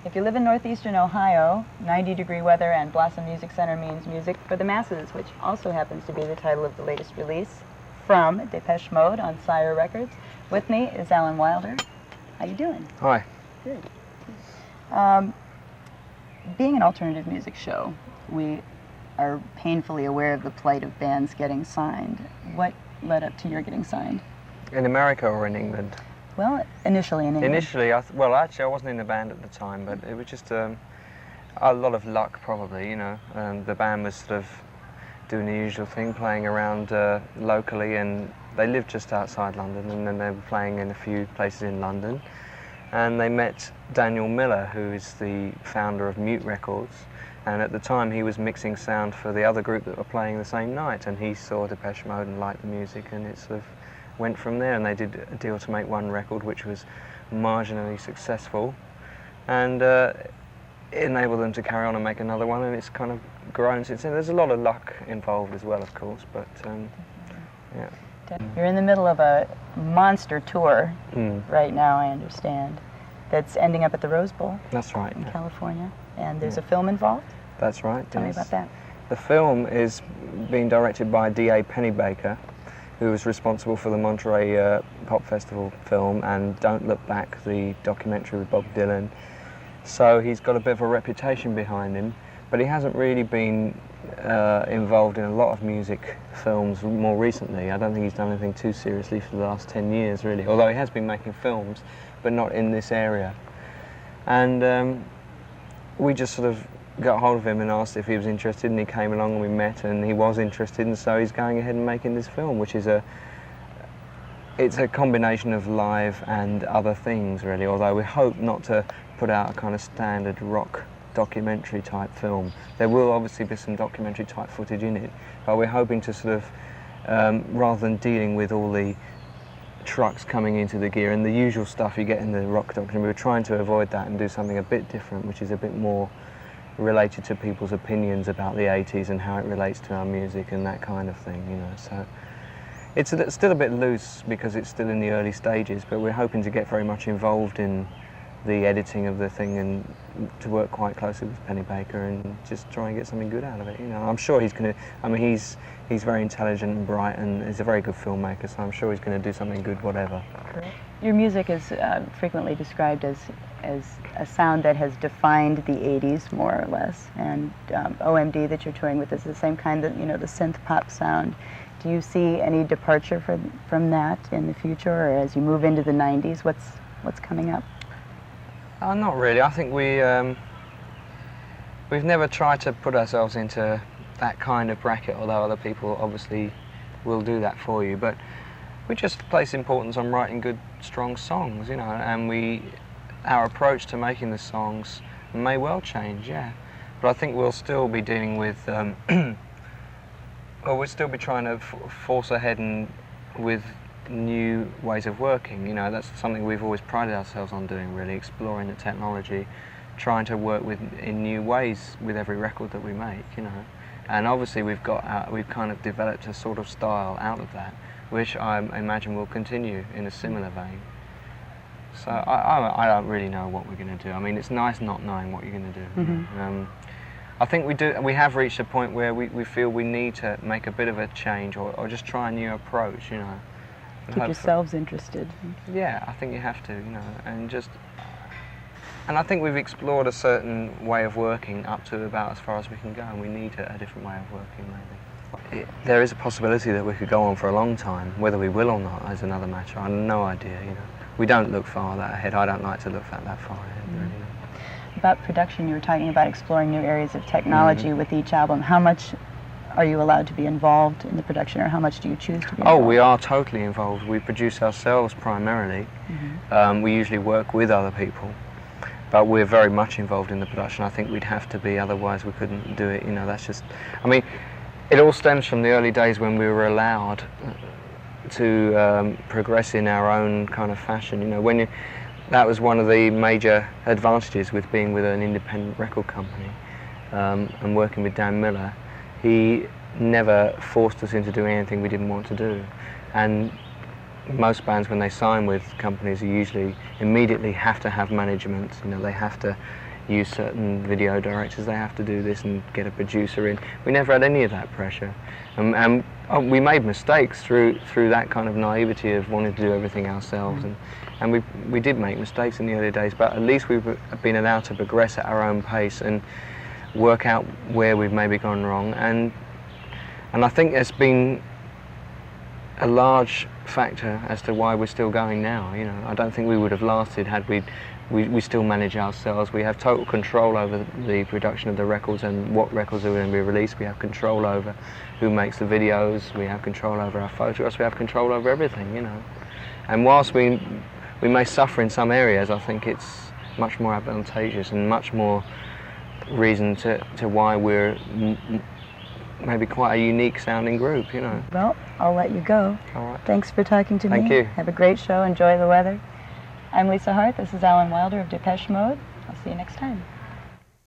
If you live in northeastern Ohio, 90-degree weather and Blossom Music Center means music for the masses, which also happens to be the title of the latest release from Depeche Mode on Sire Records. With me is Alan Wilder. How you doing? Hi. Good. Being an alternative music show, we are painfully aware of the plight of bands getting signed. What led up to your getting signed? In America or in England? Well, initially in England. Initially, well, actually, I wasn't in the band at the time, but it was just a lot of luck, probably, you know. The band was sort of doing the usual thing, playing around locally, and they lived just outside London, and then they were playing in a few places in London. And they met Daniel Miller, who is the founder of Mute Records, and at the time he was mixing sound for the other group that were playing the same night, and he saw Depeche Mode and liked the music, and it sort of went from there, and they did a deal to make one record which was marginally successful, and it enabled them to carry on and make another one, and it's kind of grown since then. There's a lot of luck involved as well, of course, but yeah. You're in the middle of a monster tour right now, I understand, that's ending up at the Rose Bowl. That's right. In California, and there's a film involved? That's right. Tell me about that. The film is being directed by D.A. Pennebaker, who was responsible for the Monterey Pop Festival film and Don't Look Back, the documentary with Bob Dylan. So he's got a bit of a reputation behind him, but he hasn't really been involved in a lot of music films more recently. I don't think he's done anything too seriously for the last 10 years, really, although he has been making films, but not in this area. And we just sort of got hold of him and asked if he was interested, and he came along and we met, and he was interested, and so he's going ahead and making this film, which is it's a combination of live and other things, really, although we hope not to put out a kind of standard rock documentary type film. There will obviously be some documentary type footage in it, but we're hoping to sort of, rather than dealing with all the trucks coming into the gear and the usual stuff you get in the rock documentary, we're trying to avoid that and do something a bit different, which is a bit more related to people's opinions about the 80s and how it relates to our music and that kind of thing, you know. So it's still a bit loose because it's still in the early stages, but we're hoping to get very much involved in the editing of the thing and to work quite closely with Pennebaker and just try and get something good out of it, you know. I'm sure he's going to, I mean, he's very intelligent and bright, and he's a very good filmmaker, so I'm sure he's going to do something good whatever. Correct. Your music is frequently described as a sound that has defined the 80s, more or less, and OMD that you're touring with is the same kind of, you know, the synth pop sound. Do you see any departure from that in the future, or as you move into the 90s, what's coming up? Not really. I think we've never tried to put ourselves into that kind of bracket, although other people obviously will do that for you, but we just place importance on writing good, strong songs, you know, and our approach to making the songs may well change, yeah. But I think we'll still be dealing with, well, we'll still be trying to force ahead with new ways of working, you know. That's something we've always prided ourselves on doing, really, exploring the technology, trying to work in new ways with every record that we make, you know. And obviously we've kind of developed a sort of style out of that, which I imagine will continue in a similar vein. So I don't really know what we're going to do. I mean, it's nice not knowing what you're going to do. Mm-hmm. I think we have reached a point where we feel we need to make a bit of a change or just try a new approach, you know. Keep yourselves interested. Yeah, I think you have to, you know, and I think we've explored a certain way of working up to about as far as we can go, and we need a different way of working, maybe. There is a possibility that we could go on for a long time. Whether we will or not is another matter. I have no idea, you know. We don't look far that ahead. I don't like to look that far ahead, really. About production, you were talking about exploring new areas of technology with each album. How much are you allowed to be involved in the production, or how much do you choose to be involved? Oh, we are totally involved. We produce ourselves primarily. We usually work with other people, but we're very much involved in the production. I think we'd have to be, otherwise we couldn't do it, you know. That's just, I mean, it all stems from the early days when we were allowed to progress in our own kind of fashion, you know. That was one of the major advantages with being with an independent record company and working with Dan Miller. He never forced us into doing anything we didn't want to do, and most bands, when they sign with companies, usually immediately have to have management. You know, they have to use certain video directors, they have to do this and get a producer in. We never had any of that pressure, and we made mistakes through that kind of naivety of wanting to do everything ourselves, and we did make mistakes in the early days, but at least we've been allowed to progress at our own pace and work out where we've maybe gone wrong, and I think there's been a large factor as to why we're still going now. You know, I don't think we would have lasted had we still manage ourselves. We have total control over the production of the records and what records are going to be released. We have control over who makes the videos. We have control over our photographs. We have control over everything, you know. And whilst we may suffer in some areas, I think it's much more advantageous and much more reason to why we're maybe quite a unique sounding group, you know. Well, I'll let you go. All right. Thanks for talking to me. Thank you. Have a great show. Enjoy the weather. I'm Lisa Hart. This is Alan Wilder of Depeche Mode. I'll see you next time.